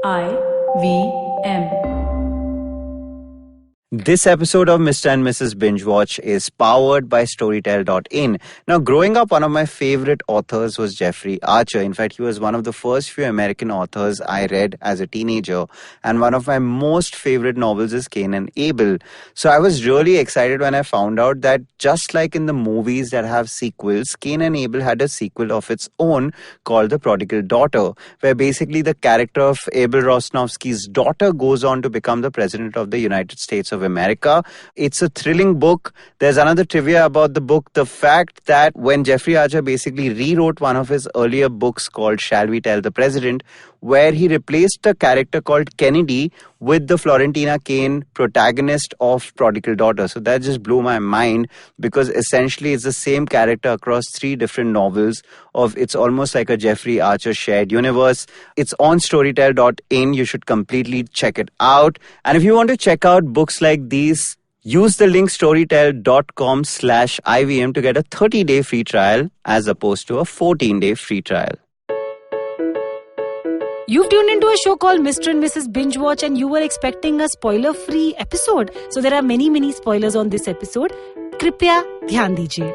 IVM. This episode of Mr. and Mrs. Binge-Watch is powered by Storytel.in. Now, growing up, one of my favorite authors was Jeffrey Archer. In fact, he was one of the first few American authors I read as a teenager. And one of my most favorite novels is Cain and Abel. So I was really excited when I found out that just like in the movies that have sequels, Cain and Abel had a sequel of its own called The Prodigal Daughter, where basically the character of Abel Rosnowski's daughter goes on to become the president of the United States of America. It's a thrilling book. There's another trivia about the book. The fact that when Jeffrey Archer basically rewrote one of his earlier books called Shall We Tell the President, where he replaced a character called Kennedy with the Florentina Kane protagonist of Prodigal Daughter. So that just blew my mind because essentially it's the same character across three different novels. It's almost like a Jeffrey Archer shared universe. It's on Storytel.in. You should completely check it out. And if you want to check out books like these, use the link storytel.com/IVM to get a 30-day free trial as opposed to a 14-day free trial. You've tuned into a show called Mr. and Mrs. Binge-Watch and you were expecting a spoiler-free episode. So there are many spoilers on this episode. Kripya dhyan dijiye.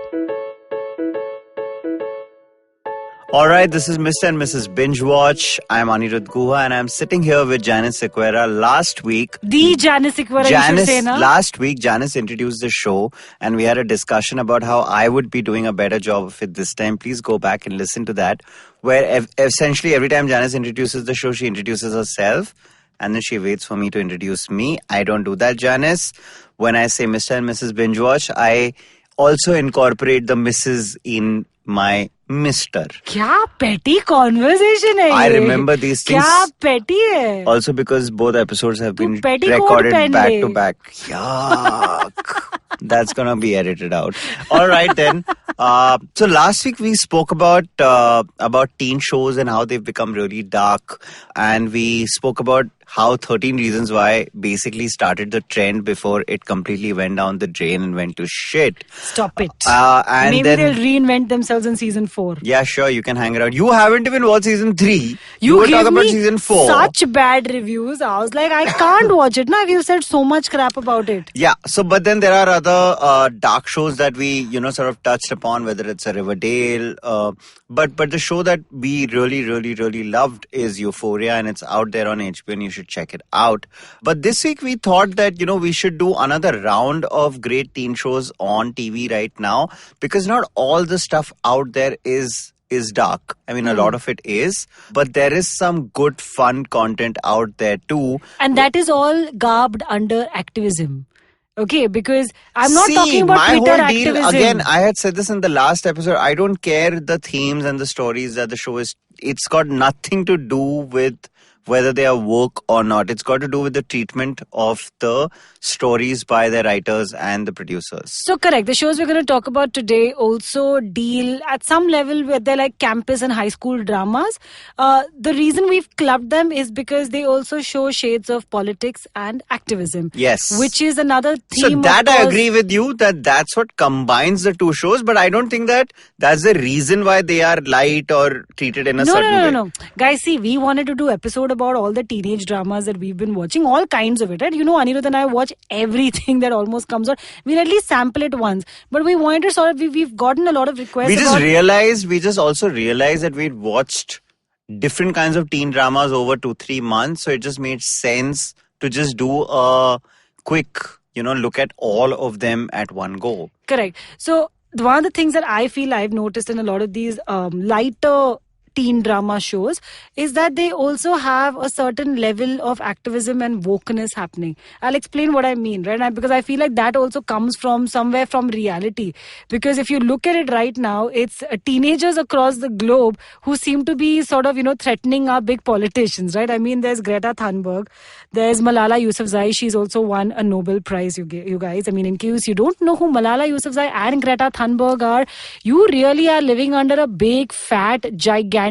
Alright, this is Mr. and Mrs. Binge-Watch. I'm Aniruddha and I'm sitting here with Janice last week. The Janice you should say, na? Last week, Janice introduced the show and we had a discussion about how I would be doing a better job of it this time. Please go back and listen to that. Where essentially every time Janice introduces the show, she introduces herself and then she waits for me to introduce me. I don't do that, Janice. When I say Mr. and Mrs. Binge-Watch, I also incorporate the Mrs. in my Mr. क्या petty conversation है I remember these things. क्या petty है? Also because both episodes have been petticoat recorded पहन back ले. to back. Yuck. That's gonna be edited out. All right then. So last week we spoke about teen shows and how they've become really dark, and we spoke about how 13 Reasons Why basically started the trend before it completely went down the drain and went to shit. Stop it. And Maybe then, they'll reinvent themselves in season 4. Yeah, sure, you can hang around. You haven't even watched season 3. You were gave talking about me season 4. such bad reviews. I was like, I can't watch it. Now you said so much crap about it. Yeah, so but then there are other dark shows that we, sort of touched upon, whether it's a Riverdale. But the show that we really loved is Euphoria, and it's out there on HBO and you should check it out. But this week we thought that, we should do another round of great teen shows on TV right now, because not all the stuff out there is dark. I mean, a lot of it is, but there is some good fun content out there too. And that is all garbed under activism. Okay, because I'm not talking about my Twitter whole deal, activism. again, I had said this in the last episode, I don't care the themes and the stories that the show is. It's got nothing to do with whether they are woke or not. It's got to do with the treatment of the stories by the writers and the producers. So correct. The shows we're going to talk about today also deal at some level where they're like campus and high school dramas. The reason we've clubbed them is because they also show shades of politics and activism. Yes. Which is another theme. So that I agree with you that that's what combines the two shows, but I don't think that that's the reason why they are light or treated in a certain way. No. Guys, see, we wanted to do episode about all the teenage dramas that we've been watching, all kinds of it, right? Aniruddha and I watch everything that almost comes out. We'll at least sample it once. But we wanted to sort of, we've gotten a lot of requests. We just also realized that we'd watched different kinds of teen dramas over 2-3 months. So it just made sense to just do a quick, look at all of them at one go. Correct. So one of the things that I feel I've noticed in a lot of these lighter teen drama shows is that they also have a certain level of activism and wokeness happening. I'll explain what I mean, right? Because I feel like that also comes from somewhere from reality. Because if you look at it right now, it's teenagers across the globe who seem to be sort of, threatening our big politicians, right? I mean, there's Greta Thunberg, there's Malala Yousafzai. She's also won a Nobel Prize, you guys. I mean, in case you don't know who Malala Yousafzai and Greta Thunberg are, you really are living under a big, fat, gigantic,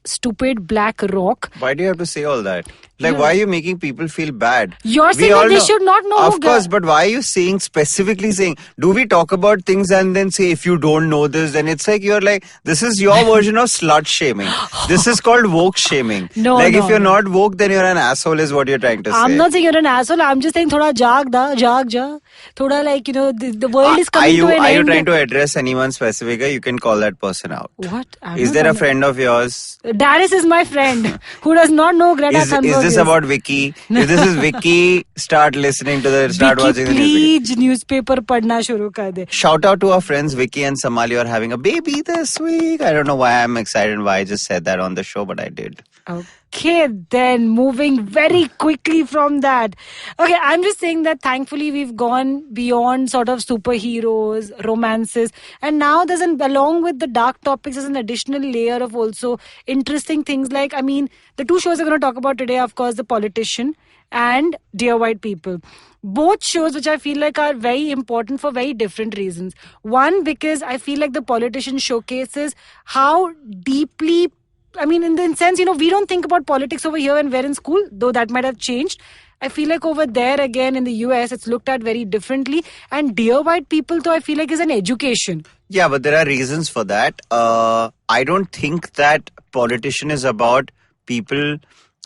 stupid black rock. Why do you have to say all that? Like, why are you making people feel bad? You're saying that they should not know. Of course, but why are you specifically saying, do we talk about things and then say, if you don't know this, then it's like, you're like, this is your version of slut shaming. This is called woke shaming. If you're not woke, then you're an asshole is what you're trying to say. I'm not saying you're an asshole. I'm just saying, thoda jaag ja. Thoda like, the world is coming to an end. Are you trying to address anyone specific? You can call that person out. What? Is there a friend of yours? Darius is my friend who does not know Greta Thunberg. Is this about Vicky? If this is Vicky, start listening to start Vicky, watching the please newspaper padna shuru kar de. Shout out to our friends Vicky and Somali are having a baby this week. I don't know why I'm excited and why I just said that on the show, but I did. Okay, then moving very quickly from that. Okay, I'm just saying that thankfully we've gone beyond sort of superheroes, romances, and now along with the dark topics, there's an additional layer of also interesting things like, the two shows we're going to talk about today, of course, The Politician and Dear White People. Both shows which I feel like are very important for very different reasons. One, because I feel like The Politician showcases how deeply, in the sense, we don't think about politics over here when we're in school, though that might have changed. I feel like over there, again, in the US, it's looked at very differently. And Dear White People, though, I feel like is an education. Yeah, but there are reasons for that. I don't think that Politician is about people.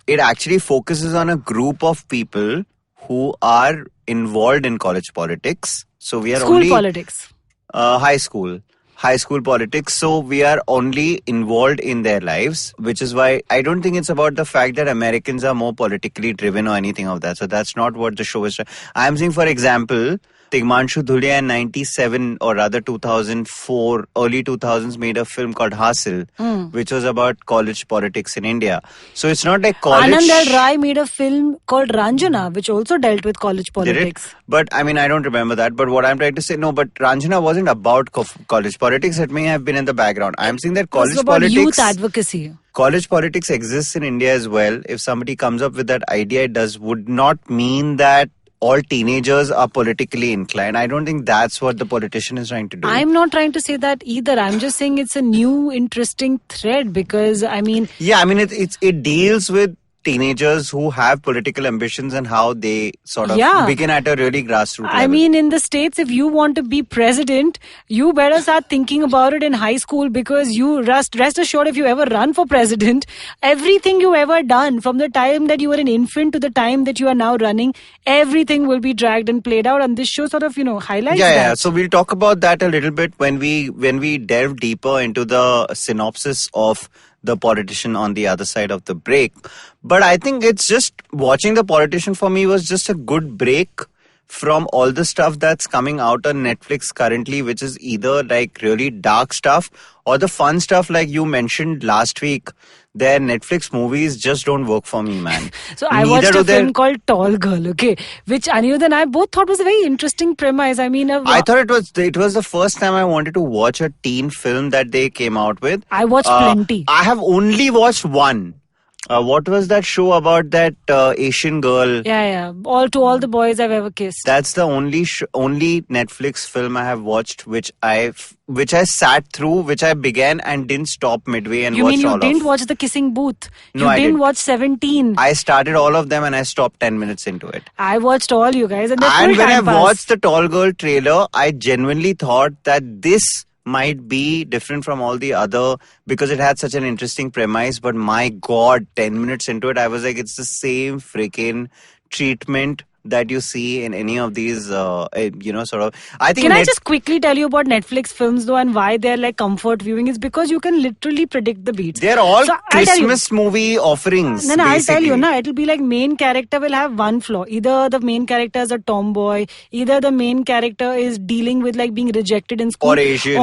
It actually focuses on a group of people who are involved in college politics. So we are school politics. High school politics. So we are only involved in their lives, which is why I don't think it's about the fact that Americans are more politically driven or anything of that. So that's not what the show is. I'm saying, for example, Tigmanshu Dhulia in 97 or rather 2004, early 2000s made a film called Hasil, which was about college politics in India. So it's not like college... Anand L. Rai made a film called Ranjana, which also dealt with college politics. Did it? But I don't remember that. But what I'm trying to say, no, but Ranjana wasn't about college politics. It may have been in the background. I'm saying that college politics... youth advocacy. College politics exists in India as well. If somebody comes up with that idea, would not mean that all teenagers are politically inclined. I don't think that's what The Politician is trying to do. I'm not trying to say that either. I'm just saying it's a new, interesting thread because, Yeah, it deals with teenagers who have political ambitions and how they sort of begin at a really grassroots level. In the States, if you want to be president, you better start thinking about it in high school because you rest assured if you ever run for president, everything you ever done from the time that you were an infant to the time that you are now running, everything will be dragged and played out, and this show sort of, highlights that. Yeah, so we'll talk about that a little bit when we delve deeper into the synopsis of The Politician on the other side of the break. But I think it's just watching The Politician for me was just a good break from all the stuff that's coming out on Netflix currently, which is either like really dark stuff or the fun stuff like you mentioned last week. Their Netflix movies just don't work for me, man. So I watched a film called Tall Girl, okay, which Aniruddha and I both thought was a very interesting premise. I thought it was the first time I wanted to watch a teen film that they came out with. I watched plenty. I have only watched one. What was that show about that Asian girl? Yeah. All the boys I've ever kissed. That's the only Netflix film I have watched, which I sat through, which I began and didn't stop midway and watched all of. You mean you didn't watch The Kissing Booth? No, I didn't watch 17. I started all of them and I stopped 10 minutes into it. I watched all, you guys, and when I watched the Tall Girl trailer, I genuinely thought that this might be different from all the other because it had such an interesting premise, but my god, 10 minutes into it I was like, it's the same freaking treatment that you see in any of these sort of I think. Can I just quickly tell you about Netflix films though and why they're like comfort viewing? Is because you can literally predict the beats. They're all Christmas movie offerings. No, I'll tell you, it'll be like main character will have one flaw. Either the main character is a tomboy, either the main character is dealing with like being rejected in school, or Asian,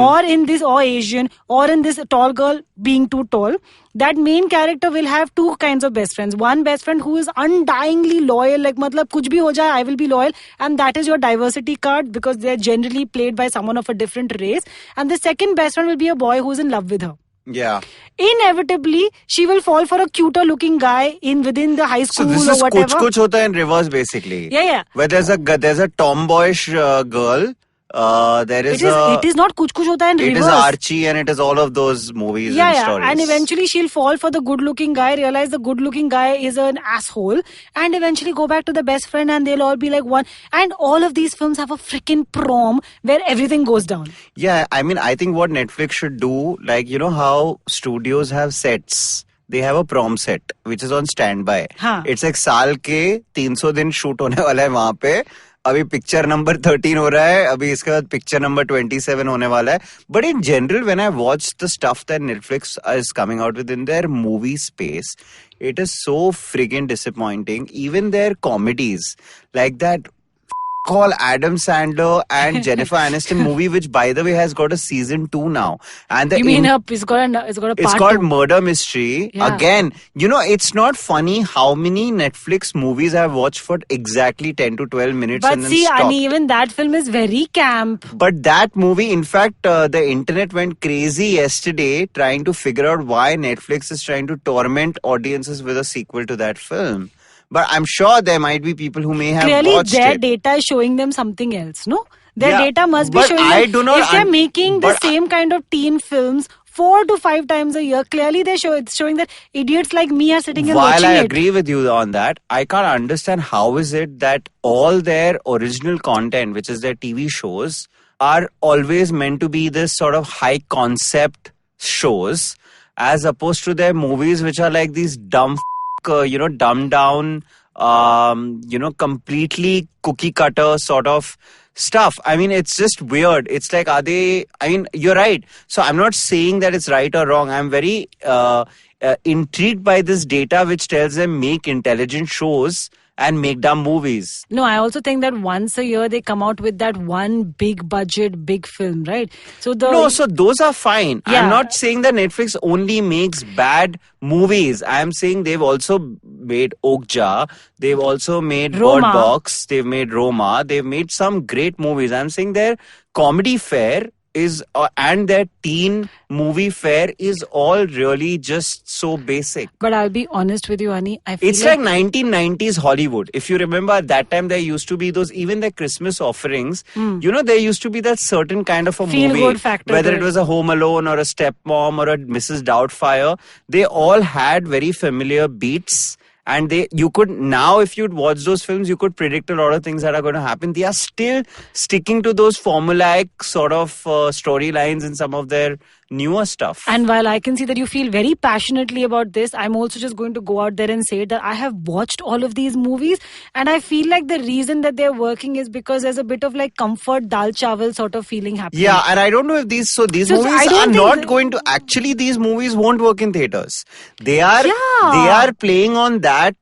or in this tall girl being too tall. That main character will have two kinds of best friends. One best friend who is undyingly loyal, like matlab kuch bhi ho jaye, I will be loyal, and that is your diversity card because they are generally played by someone of a different race. And the second best friend will be a boy who's in love with her. Yeah. Inevitably, she will fall for a cuter looking guy within the high school or whatever. So this is kuch hota in reverse basically. Yeah. Where there's a tomboyish girl There is it is not Kuch Kuch Hota in it reverse. is Archie, and it is all of those movies Yeah, and yeah. stories. And eventually she'll fall for the good-looking guy, realize the good-looking guy is an asshole, and eventually go back to the best friend, and they'll all be like one. And all of these films have a freaking prom where everything goes down. Yeah, I mean, I think what Netflix should do, like, you know how studios have sets. They have a prom set which is on standby. हाँ. It's like साल के 300 दिन shoot होने वाला है वहाँ पे. अभी पिक्चर नंबर 13 हो रहा है. अभी इसके बाद पिक्चर नंबर 27 होने वाला है. But in general, when I watch the stuff that Netflix is coming out with in their movie space, it is so friggin' disappointing. Even their comedies, like that call Adam Sandler and Jennifer Aniston movie, which by the way has got a season 2 now. And You mean it's got a part it's called 2. Murder Mystery. Yeah. Again, you know, it's not funny how many Netflix movies I've watched for exactly 10 to 12 minutes But and then see, stopped. Ani, even that film is very camp. But that movie, in fact, the internet went crazy yesterday trying to figure out why Netflix is trying to torment audiences with a sequel to that film. But I'm sure there might be people who may have Clearly, watched their it. data is showing them something else, no? Their Yeah, data must be but showing I them. do not If they're un- making the but same kind of teen films 4 to 5 times a year, clearly it's showing that idiots like me are sitting and While watching I it. agree with you on that, I can't understand how is it that all their original content, which is their TV shows, are always meant to be this sort of high concept shows, as opposed to their movies, which are like these dumb, dumbed down, completely cookie cutter sort of stuff. I mean, it's just weird. It's like, you're right. So I'm not saying that it's right or wrong. I'm very intrigued by this data which tells them make intelligent shows and make dumb movies. No, I also think that once a year they come out with that one big budget, big film, right? So those are fine. Yeah. I'm not saying that Netflix only makes bad movies. I'm saying they've also made Okja, they've also made Roma. Bird Box, they've made Roma, they've made some great movies. I'm saying their comedy fare is and their teen movie fare is all really just so basic. But I'll be honest with you, Ani. I feel It's like 1990s Hollywood. If you remember, at that time there used to be those, even the Christmas offerings, there used to be that certain kind of a Feel movie. good factor Whether to it it. was a Home Alone or a Stepmom or a Mrs. Doubtfire, they all had very familiar beats. And you could now, if you'd watch those films, you could predict a lot of things that are going to happen. They are still sticking to those formulaic sort of storylines in some of their newer stuff. And while I can see that you feel very passionately about this, I'm also just going to go out there and say that I have watched all of these movies, and I feel like the reason that they're working is because there's a bit of like comfort dal chawal sort of feeling happening. Yeah, and I don't know if these movies are not going to actually, these movies won't work in theaters. They are playing on that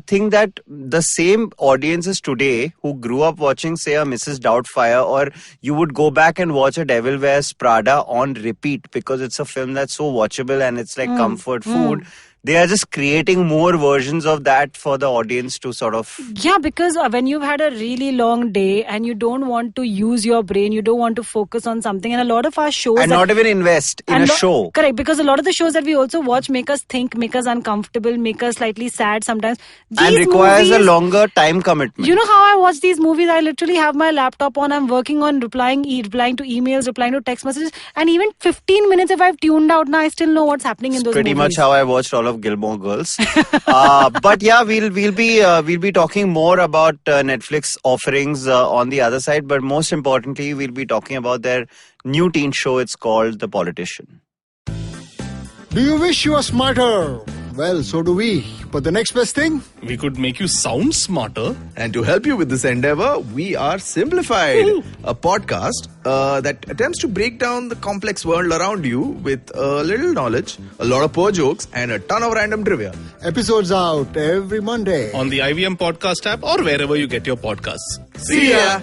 thing that the same audiences today who grew up watching, say, a Mrs. Doubtfire, or you would go back and watch a Devil Wears Prada on repeat because it's a film that's so watchable and it's like comfort food. They are just creating more versions of that for the audience to sort of... Yeah, because when you've had a really long day and you don't want to use your brain, you don't want to focus on something, and a lot of our shows... And not even invest in a show. Correct, because a lot of the shows that we also watch make us think, make us uncomfortable, make us slightly sad sometimes. And requires a longer time commitment. You know how I watch these movies? I literally have my laptop on, I'm working on replying to emails, replying to text messages, and even 15 minutes if I've tuned out now, I still know what's happening in those pretty movies. Much how I watched all of Gilmore Girls. But yeah, we'll be talking more about Netflix offerings on the other side. But most importantly, we'll be talking about their new teen show. It's called The Politician. Do you wish you were smarter? Well, so do we. But the next best thing? We could make you sound smarter. And to help you with this endeavor, we are Simplified, a podcast that attempts to break down the complex world around you with a little knowledge, a lot of poor jokes, and a ton of random trivia. Episodes out every Monday. On the IVM podcast app or wherever you get your podcasts. See ya!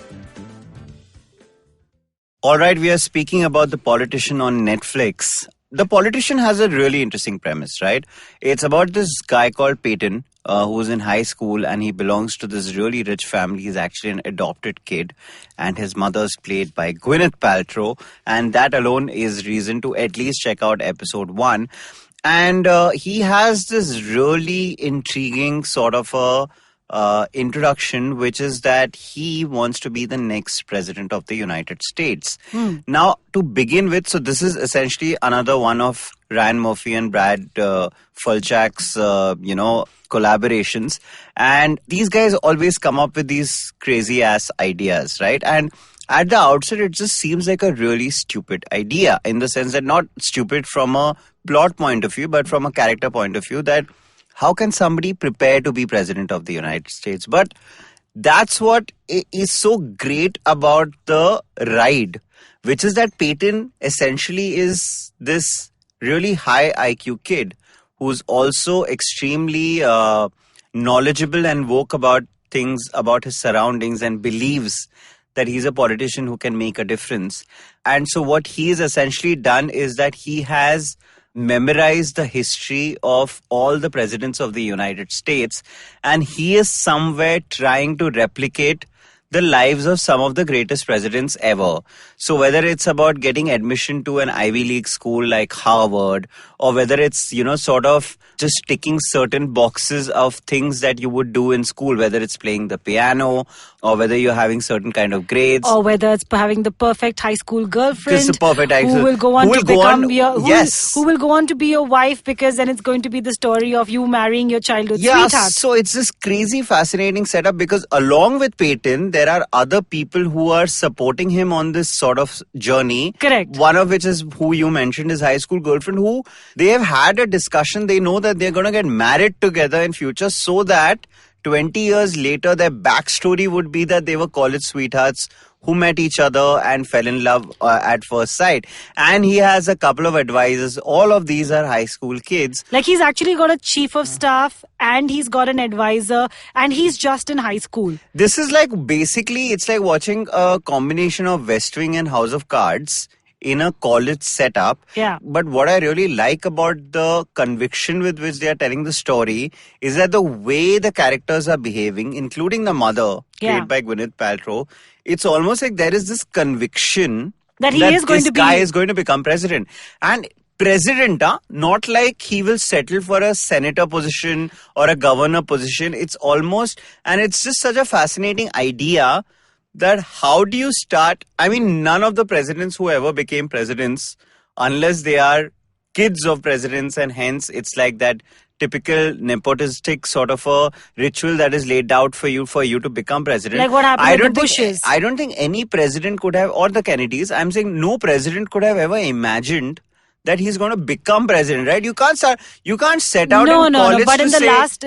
All right, we are speaking about The Politician on Netflix. The Politician has a really interesting premise, right? It's about this guy called Peyton, who's in high school, and he belongs to this really rich family. He's actually an adopted kid, and his mother's played by Gwyneth Paltrow, and that alone is reason to at least check out episode 1. And he has this really intriguing sort of a introduction, which is that he wants to be the next president of the United States. Now, to begin with, so this is essentially another one of Ryan Murphy and Brad Falchuk's, collaborations. And these guys always come up with these crazy ass ideas, right? And at the outset, it just seems like a really stupid idea, in the sense that not stupid from a plot point of view, but from a character point of view, that how can somebody prepare to be president of the United States? But that's what is so great about the ride, which is that Peyton essentially is this really high IQ kid who's also extremely knowledgeable and woke about things, about his surroundings, and believes that he's a politician who can make a difference. And so what he's essentially done is that he has memorized the history of all the presidents of the United States, and he is somewhere trying to replicate the lives of some of the greatest presidents ever. So whether it's about getting admission to an Ivy League school like Harvard, or whether it's, sort of just ticking certain boxes of things that you would do in school, whether it's playing the piano, or whether you're having certain kind of grades, or whether it's having the perfect high school girlfriend, who will go on to become your who will go on to be your wife, because then it's going to be the story of you marrying your childhood sweetheart. So it's this crazy fascinating setup, because along with Peyton, there are other people who are supporting him on this sort of journey. Correct. One of which is who you mentioned, his high school girlfriend, who they have had a discussion. They know that they're going to get married together in future, so that 20 years later, their backstory would be that they were college sweethearts who met each other and fell in love at first sight. And he has a couple of advisors. All of these are high school kids. Like, he's actually got a chief of staff, and he's got an advisor, and he's just in high school. This is like, basically, it's like watching a combination of West Wing and House of Cards in a college setup. Yeah. But what I really like about the conviction with which they are telling the story is that the way the characters are behaving, including the mother, played by Gwyneth Paltrow, it's almost like there is this conviction that this guy is going to become president. And president, not like he will settle for a senator position or a governor position. It's almost, and it's just such a fascinating idea that how do you start? I mean, none of the presidents who ever became presidents, unless they are kids of presidents, and hence it's like that typical nepotistic sort of a ritual that is laid out for you to become president. Like what happened with the Bushes. I don't think any president could have, or the Kennedys, I'm saying no president could have ever imagined that he's going to become president, right? You can't set out in college but in to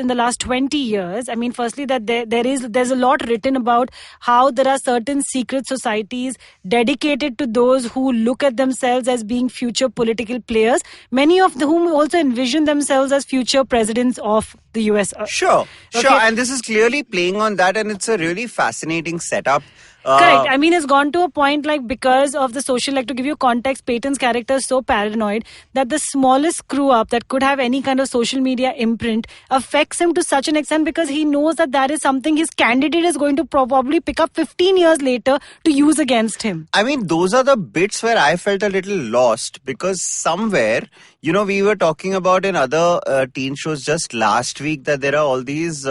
the last 20 years, I mean, firstly, that there's a lot written about how there are certain secret societies dedicated to those who look at themselves as being future political players, many of whom also envision themselves as future presidents of the US. Sure. And this is clearly playing on that, and it's a really fascinating setup. Correct. I mean, it's gone to a point, like, because of the social, like, to give you context, Peyton's character is so paranoid that the smallest screw up that could have any kind of social media imprint affects him to such an extent, because he knows that is something his candidate is going to probably pick up 15 years later to use against him. I mean, those are the bits where I felt a little lost, because somewhere, we were talking about in other teen shows just last week that there are all these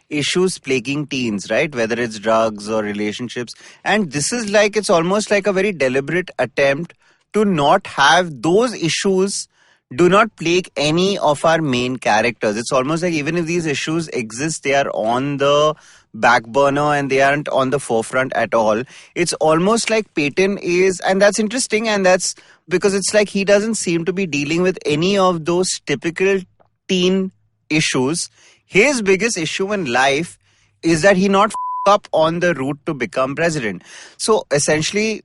issues plaguing teens, right? Whether it's drugs or relationships. And this is like, it's almost like a very deliberate attempt to not have those issues do not plague any of our main characters. It's almost like even if these issues exist, they are on the back burner and they aren't on the forefront at all. It's almost like Peyton is, and that's interesting, and that's because it's like he doesn't seem to be dealing with any of those typical teen issues. His biggest issue in life is that he not up on the route to become president. So essentially,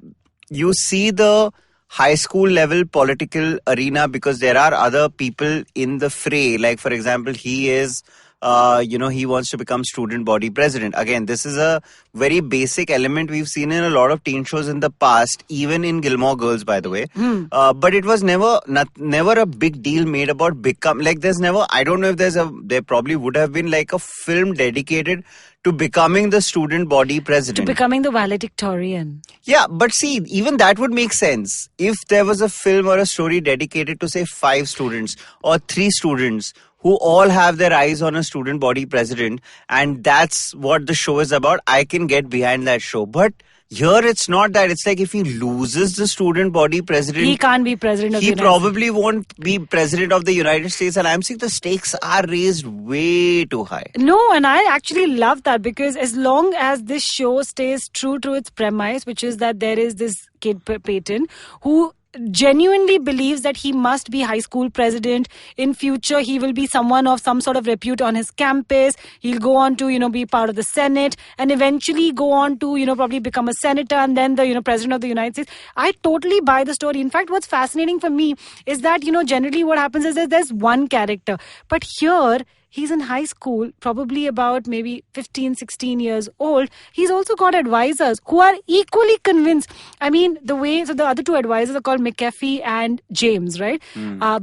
you see the high school level political arena because there are other people in the fray. Like, for example, he is, he wants to become student body president. Again, this is a very basic element we've seen in a lot of teen shows in the past, even in Gilmore Girls, by the way. But it was never a big deal made about become, like there's never, I don't know if there probably would have been like a film dedicated to becoming the student body president. To becoming the valedictorian. Yeah, but see, even that would make sense if there was a film or a story dedicated to, say, 5 students or 3 students who all have their eyes on a student body president, and that's what the show is about. I can get behind that show. But here it's not that. It's like if he loses the student body president, He can't be president of the he United States. probably won't be president of the United States. And I'm saying the stakes are raised way too high. No, and I actually love that, because as long as this show stays true to its premise, which is that there is this kid Peyton who genuinely believes that he must be high school president. In future, he will be someone of some sort of repute on his campus. He'll go on to, be part of the Senate, and eventually go on to, probably become a senator and then the, president of the United States. I totally buy the story. In fact, what's fascinating for me is that, generally what happens is that there's one character. But here, he's in high school, probably about maybe 15, 16 years old. He's also got advisors who are equally convinced. I mean, so the other two advisors are called McAfee and James, right?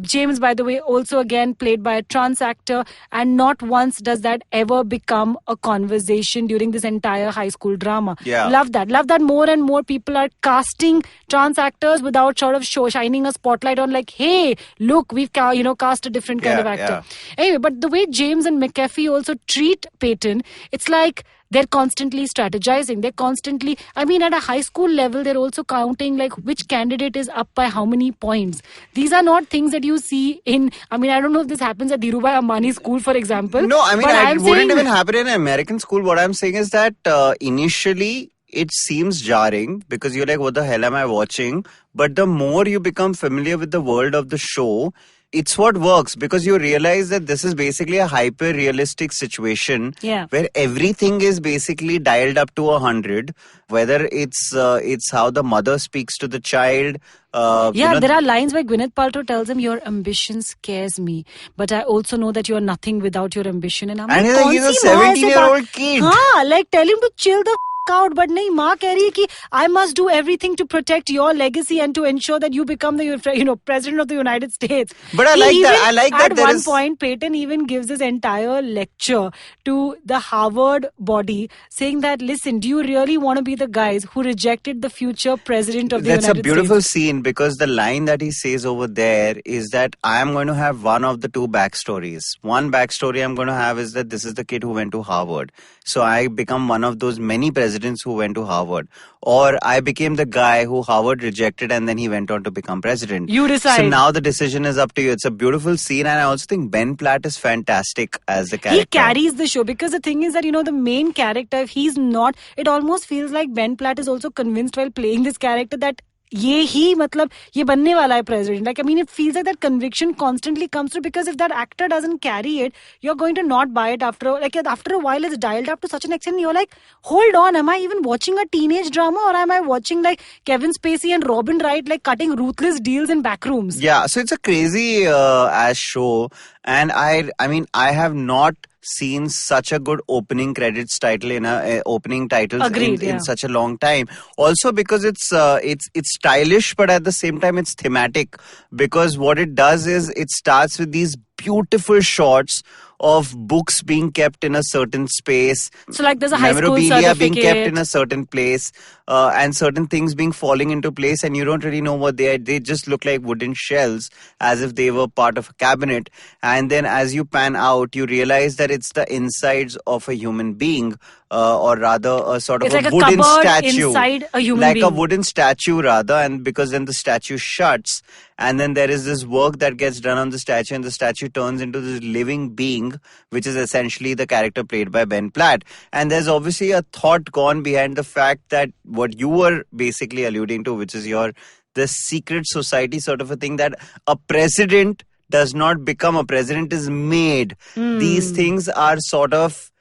James, by the way, also again played by a trans actor. And not once does that ever become a conversation during this entire high school drama. Yeah. Love that. Love that more and more people are casting trans actors without sort of shining a spotlight on like, hey, look, we've cast a different kind of actor. Anyway, but the way James and McAfee also treat Peyton, it's like they're constantly strategizing. They're constantly, at a high school level, they're also counting like which candidate is up by how many points. These are not things that you see in, I don't know if this happens at Dhirubhai Ambani school, for example. No, but it wouldn't even happen in an American school. What I'm saying is that initially it seems jarring because you're like, what the hell am I watching? But the more you become familiar with the world of the show, it's what works, because you realize that this is basically a hyper-realistic situation where everything is basically dialed up to 100. Whether it's how the mother speaks to the child. There are lines where Gwyneth Paltrow tells him, your ambition scares me, but I also know that you are nothing without your ambition. And I'm he's a 17-year-old kid. Like tell him to chill the out, but nahi, maa keh rahi hai ki I must do everything to protect your legacy and to ensure that you become the president of the United States. But I like that. At one point, Peyton even gives his entire lecture to the Harvard body, saying that, listen, do you really want to be the guys who rejected the future president of the United States? That's a beautiful scene, because the line that he says over there is that I am going to have one of the two backstories. One backstory I'm going to have is that this is the kid who went to Harvard. So I become one of those many presidents who went to Harvard. Or I became the guy who Harvard rejected and then he went on to become president. You decide. So now the decision is up to you. It's a beautiful scene, and I also think Ben Platt is fantastic as the character. He carries the show, because the thing is that, the main character, if he's not, it almost feels like Ben Platt is also convinced while playing this character that ये बनने वाला है president. Like, it feels like that conviction constantly comes through, because if that actor doesn't carry it, you're going to not buy it after a while. It's dialed up to such an extent. You're like, hold on, am I even watching a teenage drama, or am I watching like Kevin Spacey and Robin Wright like cutting ruthless deals in back rooms? Yeah, so it's a crazy ass show, and I have not seen such a good opening credits title in opening titles in such a long time. Also because it's stylish, but at the same time it's thematic, because what it does is it starts with these beautiful shots of books being kept in a certain space. So like there's a high school certificate. Memorabilia being kept in a certain place, and certain things being falling into place, and you don't really know what they are. They just look like wooden shells, as if they were part of a cabinet. And then as you pan out, you realize that it's the insides of a human being, or rather a sort of it's a like wooden a statue. Inside a human like being. a wooden statue rather, and because then the statue shuts, and then there is this work that gets done on the statue, and the statue turns into this living being, which is essentially the character played by Ben Platt. And there's obviously a thought gone behind the fact that what you were basically alluding to, which is the secret society sort of a thing, that a president does not become a president, is made. These things are sort of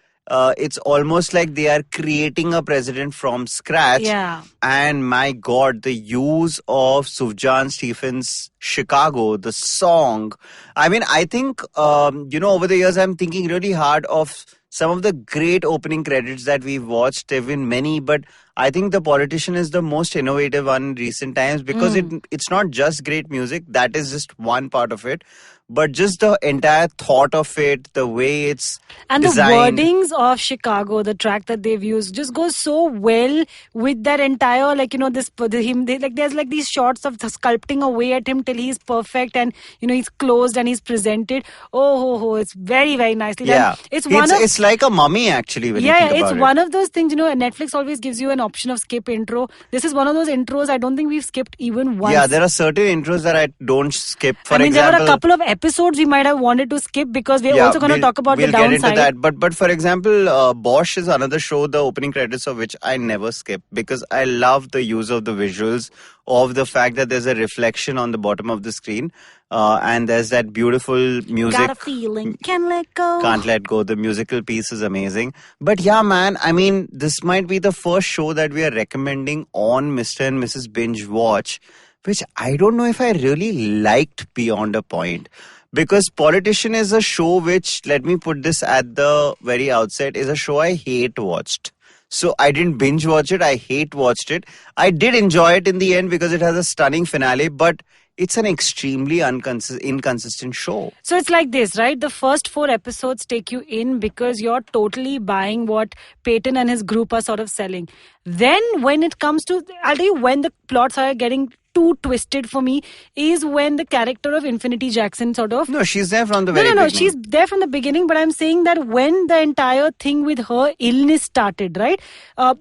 it's almost like they are creating a president from scratch. Yeah. And my God, the use of Sufjan Stevens' Chicago, the song. I think, over the years, I'm thinking really hard of some of the great opening credits that we've watched. There have been many, but I think The Politician is the most innovative one in recent times, because it's not just great music. That is just one part of it. but just the entire thought of it, the way it's And designed. the wordings of Chicago, the track that they've used, just goes so well with that entire, like, there's like these shots of the sculpting away at him till he's perfect and, he's closed and he's presented. It's very, very nicely done. Yeah, it's like a mummy actually when you think about it's it. one of those things, Netflix always gives you an option of skip intro. This is one of those intros I don't think we've skipped even once. Yeah, there are certain intros that I don't skip. For there example, were a couple of episodes we might have wanted to skip because we're also going to talk about we'll the downside. Get into that. But for example, Bosch is another show, the opening credits of which I never skip because I love the use of the visuals, of the fact that there's a reflection on the bottom of the screen. And there's that beautiful music. Got a feeling, can't let go. Can't let go. The musical piece is amazing. But yeah, man, I mean, this might be the first show that we are recommending on Mr. and Mrs. Binge-Watch, which I don't know if I really liked beyond a point. Because Politician is a show which, let me put this at the very outset, is a show I hate watched. So I didn't binge watch it. I hate watched it. I did enjoy it in the end because it has a stunning finale, but it's an extremely inconsistent show. So it's like this, right? The first 4 episodes take you in because you're totally buying what Peyton and his group are sort of selling. Then when it comes to, I'll tell you when the plots are getting too twisted for me is when the character of Infinity Jackson sort of... No, she's there from the very beginning. No, she's there from the beginning, but I'm saying that when the entire thing with her illness started, right?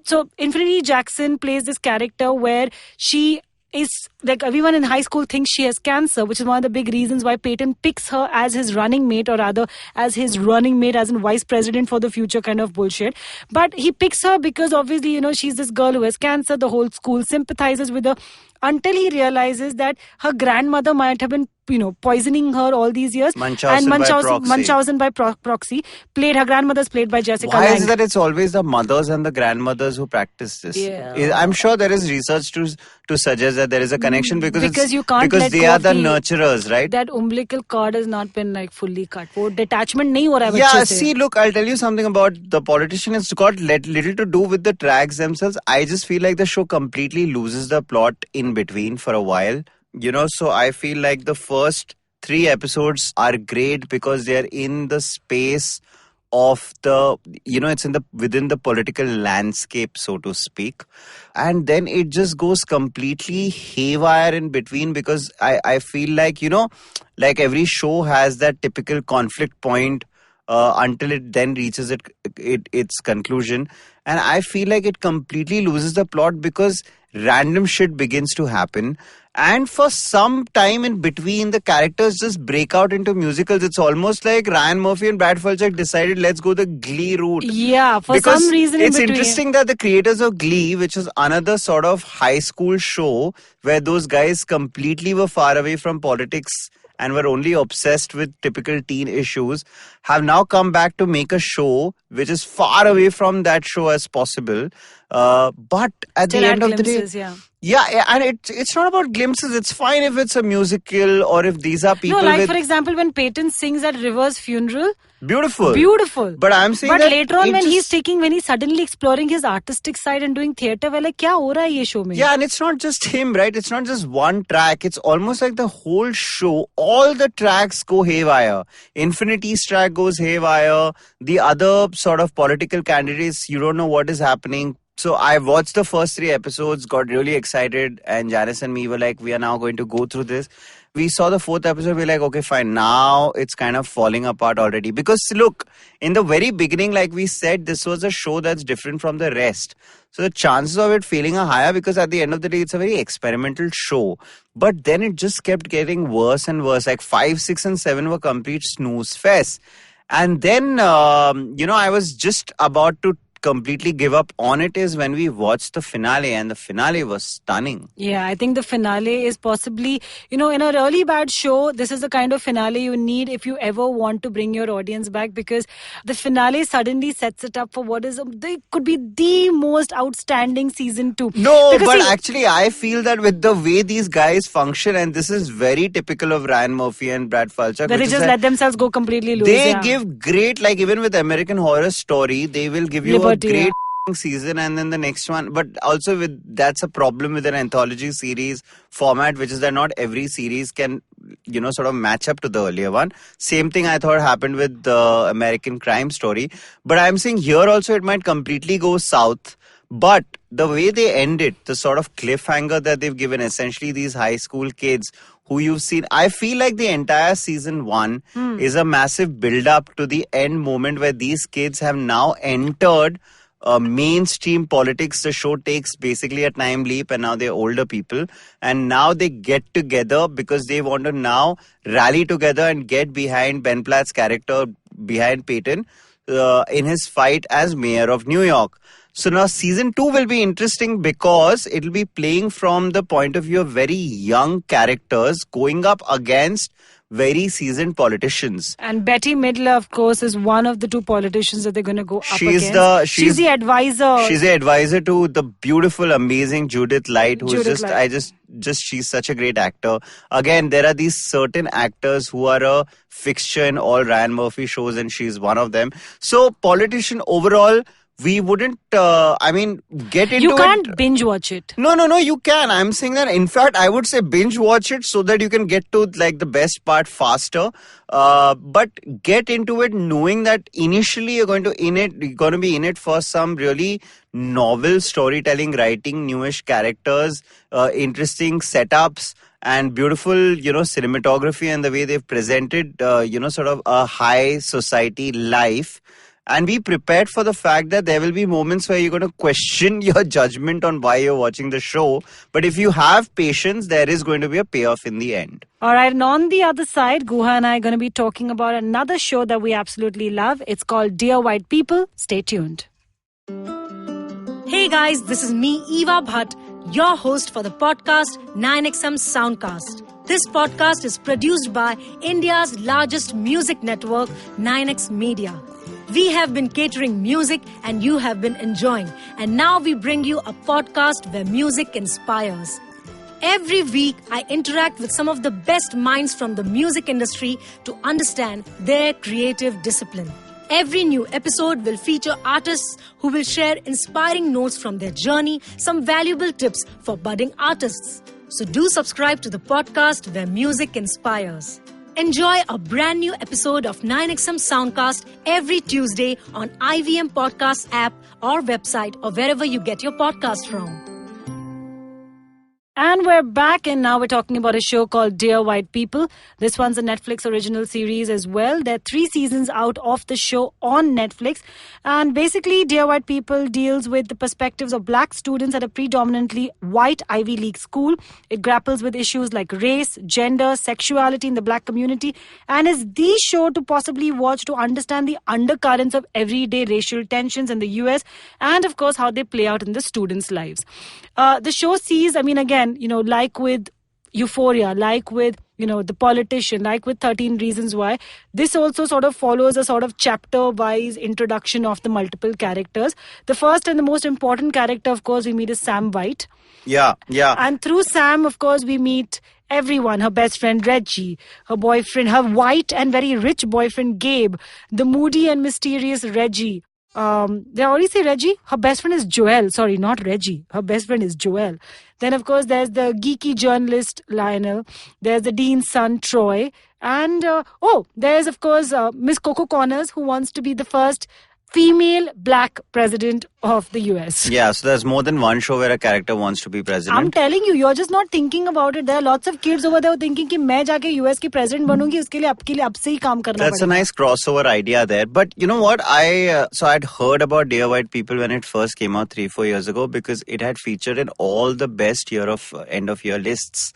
So Infinity Jackson plays this character where she is like everyone in high school thinks she has cancer, which is one of the big reasons why Peyton picks her as his running mate, or rather as his running mate as in vice president for the future kind of bullshit. But he picks her because obviously, she's this girl who has cancer. The whole school sympathizes with her until he realizes that her grandmother might have been, poisoning her all these years. Munchausen by proxy. Her grandmother's played by Jessica Why Lange. is that it's always the mothers and the grandmothers who practice this? Yeah. I'm sure there is research to suggest that there is a connection because you can't let they go are of the nurturers, right? That umbilical cord has not been like fully cut. वो detachment नहीं हो रहा है Yeah, बच्चे से. see, look, I'll tell you something about The Politician. It's got little to do with the tracks themselves. I just feel like the show completely loses the plot in between for a while. So I feel like the first 3 episodes are great because they are in the space of the, it's within the political landscape, so to speak. And then it just goes completely haywire in between because I feel like, like every show has that typical conflict point until it then reaches its conclusion. And I feel like it completely loses the plot because random shit begins to happen. And for some time in between, the characters just break out into musicals. It's almost like Ryan Murphy and Brad Falchuk decided, let's go the Glee route. Yeah, for because some reason it's in between. interesting that the creators of Glee, which is another sort of high school show where those guys completely were far away from politics and were only obsessed with typical teen issues, have now come back to make a show which is far away from that show as possible. But at the end of the day... Yeah, and it's not about glimpses. It's fine if it's a musical or if these are people for example, when Peyton sings at River's funeral. Beautiful. But I'm saying that later on when he's suddenly exploring his artistic side and doing theatre, we're like, kya ho raha hai ye show mein? Yeah, and it's not just him, right? It's not just one track. It's almost like the whole show, all the tracks go haywire. Infinity's track goes haywire. The other sort of political candidates, you don't know what is happening. So I watched the first 3 episodes, got really excited, and Janice and me were like, we are now going to go through this. We saw the 4th episode, we're like, okay, fine, now it's kind of falling apart already. Because look, in the very beginning, like we said, this was a show that's different from the rest. So the chances of it failing are higher because at the end of the day, it's a very experimental show. But then it just kept getting worse and worse. Like 5, 6 and 7 were complete snooze fest. And then, I was just about to completely give up on it is when we watched the finale, and the finale was stunning. Yeah, I think the finale is possibly, in a really bad show, this is the kind of finale you need if you ever want to bring your audience back, because the finale suddenly sets it up for what could be the most outstanding season 2. No, because actually I feel that with the way these guys function, and this is very typical of Ryan Murphy and Brad Falchuk, that they just let themselves go completely loose. They give great, like even with American Horror Story, they will give you a great season and then the next one. But also that's a problem with an anthology series format, which is that not every series can, sort of match up to the earlier one. Same thing I thought happened with the American Crime Story. But I'm saying here also it might completely go south. But the way they end it, the sort of cliffhanger that they've given, essentially these high school kids who you've seen, I feel like the entire season 1 is a massive build-up to the end moment where these kids have now entered mainstream politics. The show takes basically a time leap and now they're older people and now they get together because they want to now rally together and get behind Ben Platt's character, behind Peyton, in his fight as mayor of New York. So now season 2 will be interesting because it will be playing from the point of view of very young characters going up against very seasoned politicians. And Betty Midler, of course, is one of the two politicians that they're going to go up She's against. She's the advisor. She's the advisor to the beautiful, amazing Judith Light, she's such a great actor. Again, there are these certain actors who are a fixture in all Ryan Murphy shows and she's one of them. So politician overall, we wouldn't, get into it. You can't binge watch it. No, you can. I'm saying that, in fact, I would say binge watch it so that you can get to like the best part faster. But get into it knowing that initially you're going to be in it for some really novel storytelling, writing, newish characters, interesting setups, and beautiful, cinematography and the way they've presented, sort of a high society life. And be prepared for the fact that there will be moments where you're going to question your judgment on why you're watching the show. But if you have patience, there is going to be a payoff in the end. All right, and on the other side, Guha and I are going to be talking about another show that we absolutely love. It's called Dear White People. Stay tuned. Hey guys, this is me, Eva Bhatt, your host for the podcast 9XM Soundcast. This podcast is produced by India's largest music network, 9X Media. We have been catering music and you have been enjoying. And now we bring you a podcast where music inspires. Every week, I interact with some of the best minds from the music industry to understand their creative discipline. Every new episode will feature artists who will share inspiring notes from their journey, some valuable tips for budding artists. So do subscribe to the podcast where music inspires. Enjoy a brand new episode of 9XM Soundcast every Tuesday on IVM Podcast app or website or wherever you get your podcast from. And we're back, and now we're talking about a show called Dear White People. This one's a Netflix original series as well. There are 3 seasons out of the show on Netflix. And basically, Dear White People deals with the perspectives of black students at a predominantly white Ivy League school. It grapples with issues like race, gender, sexuality in the black community, and is the show to possibly watch to understand the undercurrents of everyday racial tensions in the US and, of course, how they play out in the students' lives. The show sees, like with Euphoria, like with, The Politician, like with 13 Reasons Why, this also sort of follows a sort of chapter-wise introduction of the multiple characters. The first and the most important character, of course, we meet is Sam White. Yeah. And through Sam, of course, we meet everyone, her best friend Reggie, her boyfriend, her white and very rich boyfriend Gabe, the moody and mysterious Reggie. Did I already say Reggie? Her best friend is Joel. Sorry, not Reggie. Her best friend is Joel. Then, of course, there's the geeky journalist Lionel. There's the dean's son Troy. And, there's, of course, Miss Coco Connors, who wants to be the first female black president of the US. Yeah, so there's more than one show where a character wants to be president. I'm telling you, you're just not thinking about it. There are lots of kids over there thinking कि मैं जाके US की president बनूंगी, उसके लिए अब से ही काम करना That's a nice crossover idea there. But you know what? I'd heard about Dear White People when it first came out 3-4 years ago because it had featured in all the best end of year lists.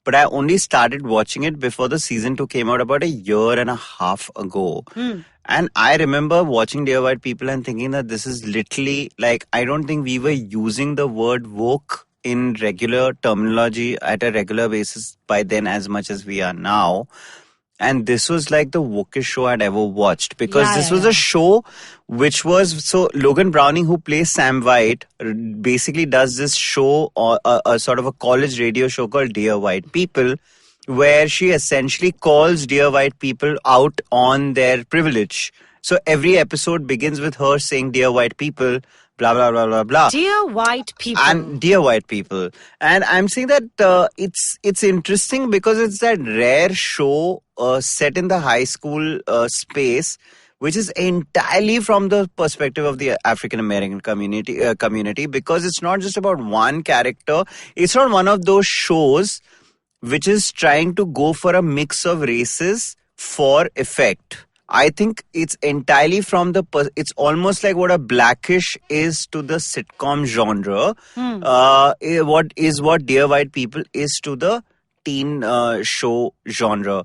But I only started watching it before the season 2 came out about a year and a half ago. And I remember watching Dear White People and thinking that this is literally like, I don't think we were using the word woke in regular terminology at a regular basis by then as much as we are now. And this was like the wokest show I'd ever watched because this was a show which was, so Logan Browning, who plays Sam White, basically does this show, or a sort of a college radio show called Dear White People, where she essentially calls Dear White People out on their privilege. So every episode begins with her saying, "Dear white people," blah, blah, blah, blah, blah. Dear white people. And dear white people. And I'm saying that it's interesting because it's that rare show set in the high school space, which is entirely from the perspective of the African American community, because it's not just about one character. It's not one of those shows which is trying to go for a mix of races for effect. I think it's entirely from it's almost like what a Blackish is to the sitcom genre. What Dear White People is to the teen show genre.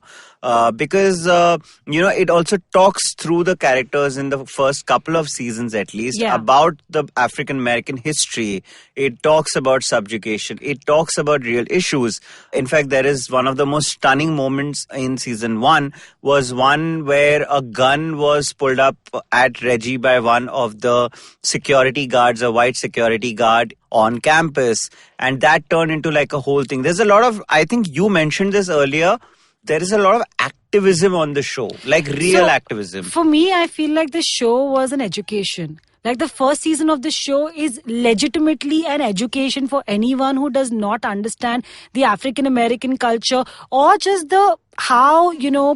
Because it also talks through the characters in the first couple of seasons at least about the African American history. It talks about subjugation. It talks about real issues. In fact, there is one of the most stunning moments in season 1 was one where a gun was pulled up at Reggie by one of the security guards, a white security guard on campus, and that turned into like a whole thing. There's a lot of, I think you mentioned this earlier, there is a lot of activism on the show, like real activism. For me, I feel like the show was an education. Like the first season of the show is legitimately an education for anyone who does not understand the African American culture or just how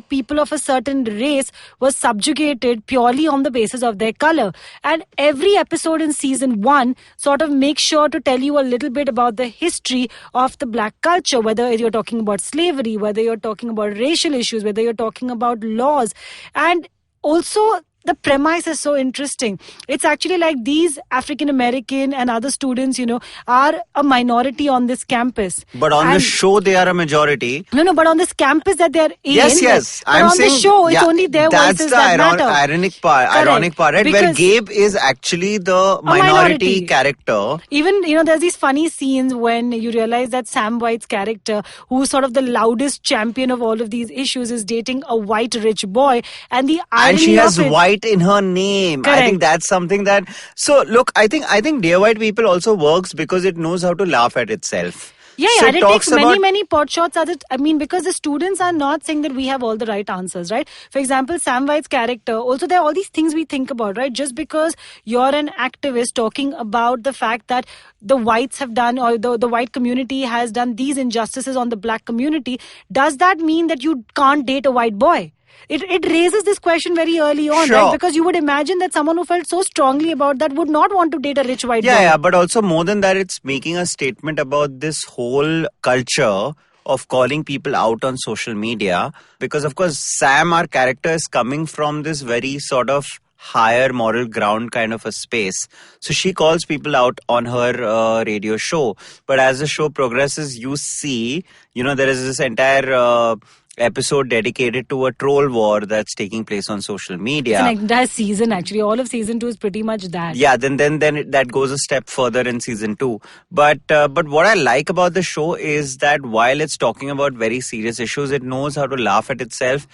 people of a certain race was subjugated purely on the basis of their color. And every episode in season 1 sort of makes sure to tell you a little bit about the history of the black culture, whether you're talking about slavery, whether you're talking about racial issues, whether you're talking about laws. And also, the premise is so interesting. It's actually like these African American and other students, are a minority on this campus. But on the show, they are a majority. No, but on this campus that they're in. Yes. I'm saying the show, it's only their voices that matter. That's the ironic part, right? Because where Gabe is actually the minority character. Even, there's these funny scenes when you realize that Sam White's character, who's sort of the loudest champion of all of these issues, is dating a white rich boy. And the irony and she has of it, white in her name. Correct. I think that's something that. So look, I think Dear White People also works because it knows how to laugh at itself. Yeah, so and it takes many pot shots at it. I mean, because the students are not saying that we have all the right answers, right? For example, Sam White's character, also there are all these things we think about, right? Just because you're an activist talking about the fact that the whites have done, or the white community has done these injustices on the black community, does that mean that you can't date a white boy? It raises this question very early on, sure. Right? Because you would imagine that someone who felt so strongly about that would not want to date a rich white boy. Yeah, but also more than that, it's making a statement about this whole culture of calling people out on social media. Because, of course, Sam, our character, is coming from this very sort of higher moral ground kind of a space. So she calls people out on her radio show. But as the show progresses, you see, there is this entire episode dedicated to a troll war that's taking place on social media. It's an entire season, actually. All of season 2 is pretty much that. Yeah, then that goes a step further in season 2. But what I like about the show is that while it's talking about very serious issues, it knows how to laugh at itself.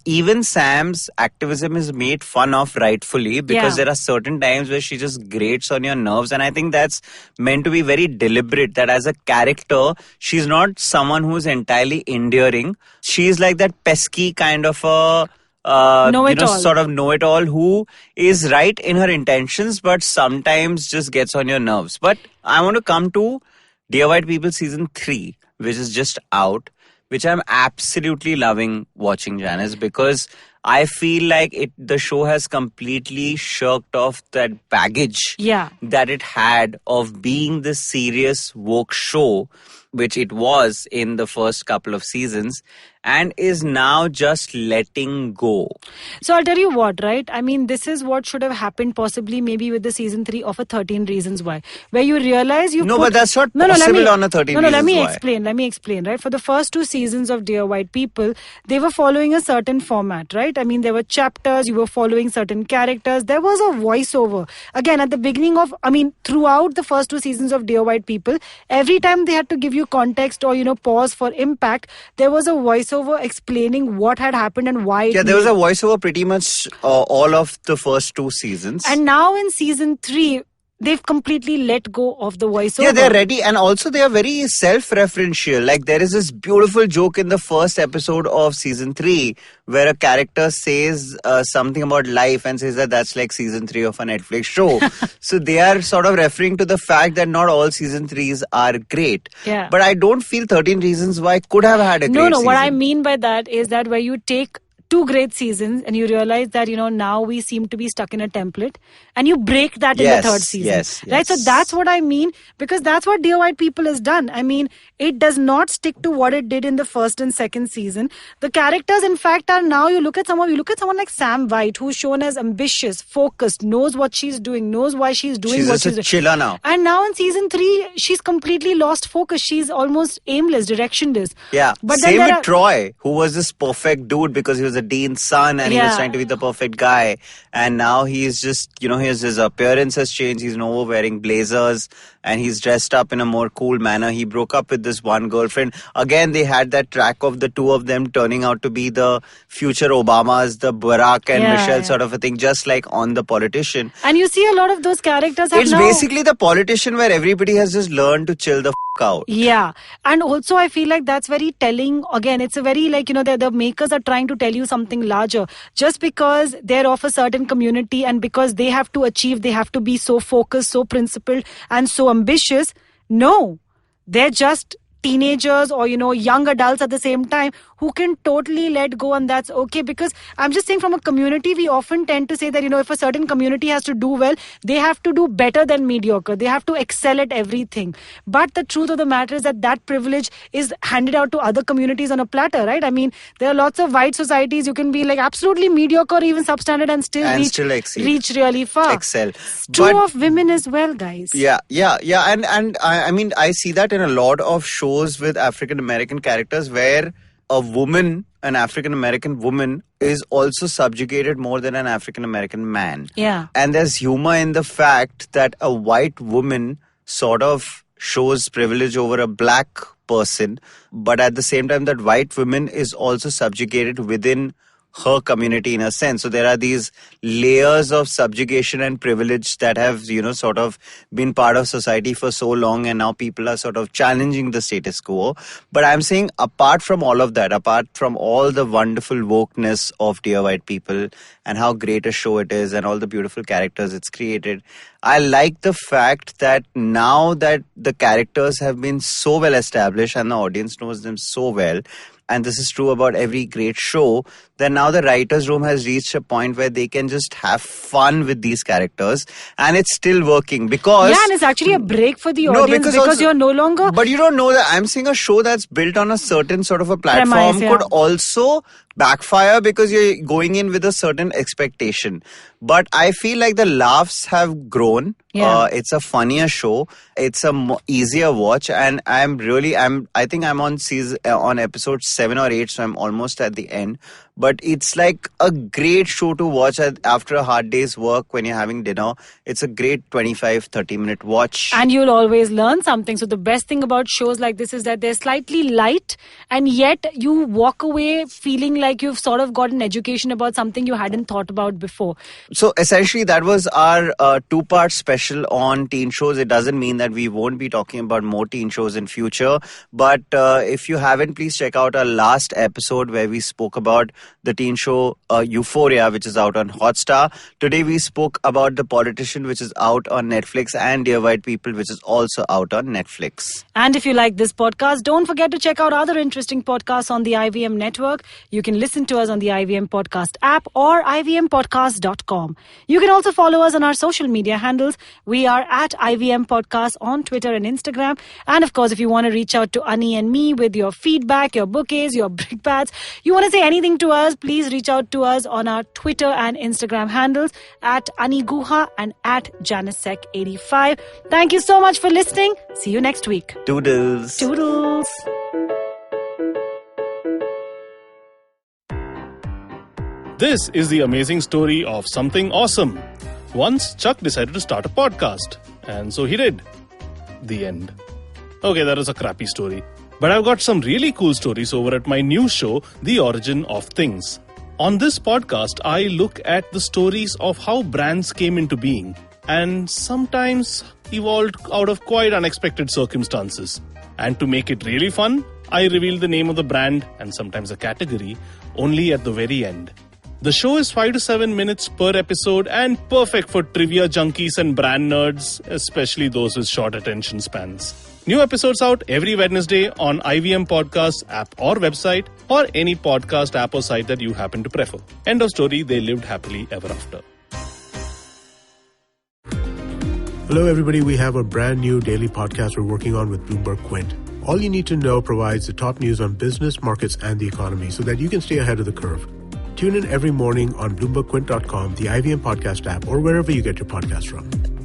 Even Sam's activism is made fun of rightfully, because there are certain times where she just grates on your nerves, and I think that's meant to be very deliberate, that as a character, she's not someone who's entirely endearing. She's like that pesky kind of a sort of know-it-all who is right in her intentions, but sometimes just gets on your nerves. But I want to come to Dear White People season 3, which is just out, which I'm absolutely loving watching, Janice, because I feel like the show has completely shirked off that baggage that it had of being this serious woke show, which it was in the first couple of seasons, and is now just letting go. So I'll tell you what, right? I mean, this is what should have happened possibly maybe with the season 3 of a 13 Reasons Why, where you realize but that's not possible on a 13 Reasons Why. Let me explain, right? For the first 2 seasons of Dear White People, they were following a certain format, right? I mean, there were chapters, you were following certain characters, there was a voiceover. Again, at the beginning of, throughout the first 2 seasons of Dear White People, every time they had to give you context or, pause for impact, there was a voiceover explaining what had happened and why. Yeah, there was a voiceover pretty much all of the first 2 seasons. And now in season 3, they've completely let go of the voiceover. Yeah, they're ready, and also they are very self-referential. Like, there is this beautiful joke in the first episode of season 3 where a character says something about life and says that that's like season 3 of a Netflix show. So they are sort of referring to the fact that not all season 3s are great. Yeah. But I don't feel 13 Reasons Why could have had a great season. What I mean by that is that where you take 2 great seasons and you realize that, now we seem to be stuck in a template and you break that in the 3rd season. Yes. Right? So that's what I mean, because that's what Dear White People has done. I mean, it does not stick to what it did in the 1st and 2nd season. The characters, in fact, are now, you look at someone like Sam White, who's shown as ambitious, focused, knows what she's doing, knows why she's doing what she's doing. She's a chiller now. And now in season 3, she's completely lost focus. She's almost aimless, directionless. Yeah. But Same with Troy, who was this perfect dude because he was the dean's son and he was trying to be the perfect guy. And now he's just, his appearance has changed. He's no more wearing blazers and he's dressed up in a more cool manner. He broke up with this one girlfriend. Again, they had that track of the 2 of them turning out to be the future Obamas, the Barack and Michelle sort of a thing, just like on The Politician. And you see a lot of those characters have It's basically The Politician where everybody has just learned to chill the out. Yeah. And also I feel like that's very telling. Again, it's a very the makers are trying to tell you something larger. Just because they're of a certain community and because they have to achieve, they have to be so focused, so principled and so ambitious. No, they're just teenagers or young adults at the same time who can totally let go, and that's okay. Because I'm just saying, from a community, we often tend to say that if a certain community has to do well, they have to do better than mediocre, they have to excel at everything. But the truth of the matter is that privilege is handed out to other communities on a platter, right? I mean, there are lots of white societies you can be like absolutely mediocre or even substandard and still reach really far. Excel. True of women as well, guys. Yeah. And I mean, I see that in a lot of shows with African American characters where a woman, an African American woman, is also subjugated more than an African American man. Yeah. And there's humor in the fact that a white woman sort of shows privilege over a black person, but at the same time that white woman is also subjugated within her community in a sense. So there are these layers of subjugation and privilege that have, sort of been part of society for so long, and now people are sort of challenging the status quo. But I'm saying, apart from all of that, apart from all the wonderful wokeness of Dear White People and how great a show it is and all the beautiful characters it's created, I like the fact that now that the characters have been so well established and the audience knows them so well, and this is true about every great show, then now the writer's room has reached a point where they can just have fun with these characters, and it's still working because... Yeah, and it's actually a break for the audience because also, you're no longer... But you don't know that. I'm saying a show that's built on a certain sort of a platform could also backfire because you're going in with a certain expectation. But I feel like the laughs have grown. Yeah. It's a funnier show. It's a easier watch, and I think I'm on episode 7 or 8, so I'm almost at the end. But it's like a great show to watch after a hard day's work when you're having dinner. It's a great 25-30 minute watch. And you'll always learn something. So the best thing about shows like this is that they're slightly light, and yet you walk away feeling like you've sort of got an education about something you hadn't thought about before. So essentially that was our 2-part special on teen shows. It doesn't mean that we won't be talking about more teen shows in future. But if you haven't, please check out our last episode where we spoke about the teen show Euphoria, which is out on Hotstar. Today we spoke about The Politician, which is out on Netflix, and Dear White People, which is also out on Netflix. And if you like this podcast, don't forget to check out other interesting podcasts on the IVM network. You can listen to us on the IVM Podcast app or ivmpodcast.com. You can also follow us on our social media handles. We are at IVM Podcast on Twitter and Instagram. And of course, if you want to reach out to Ani and me with your feedback, your bouquets, your brickbats, you want to say anything to us, please reach out to us on our Twitter and Instagram handles at Ani Guha and at JaniceSec85. Thank you so much for listening. See you next week. Toodles. Toodles. This is the amazing story of something awesome. Once Chuck decided to start a podcast, and so he did. The end. Okay, that was a crappy story. But I've got some really cool stories over at my new show, The Origin of Things. On this podcast, I look at the stories of how brands came into being. and sometimes evolved out of quite unexpected circumstances. And to make it really fun, I reveal the name of the brand and sometimes a category only at the very end. The show is 5 to 7 minutes per episode and perfect for trivia junkies and brand nerds, especially those with short attention spans. New episodes out every Wednesday on IVM Podcast app or website, or any podcast app or site that you happen to prefer. End of story, they lived happily ever after. Hello everybody, we have a brand new daily podcast we're working on with Bloomberg Quint. All you need to know provides the top news on business, markets, and the economy so that you can stay ahead of the curve. Tune in every morning on BloombergQuint.com, the IVM Podcast app, or wherever you get your podcast from.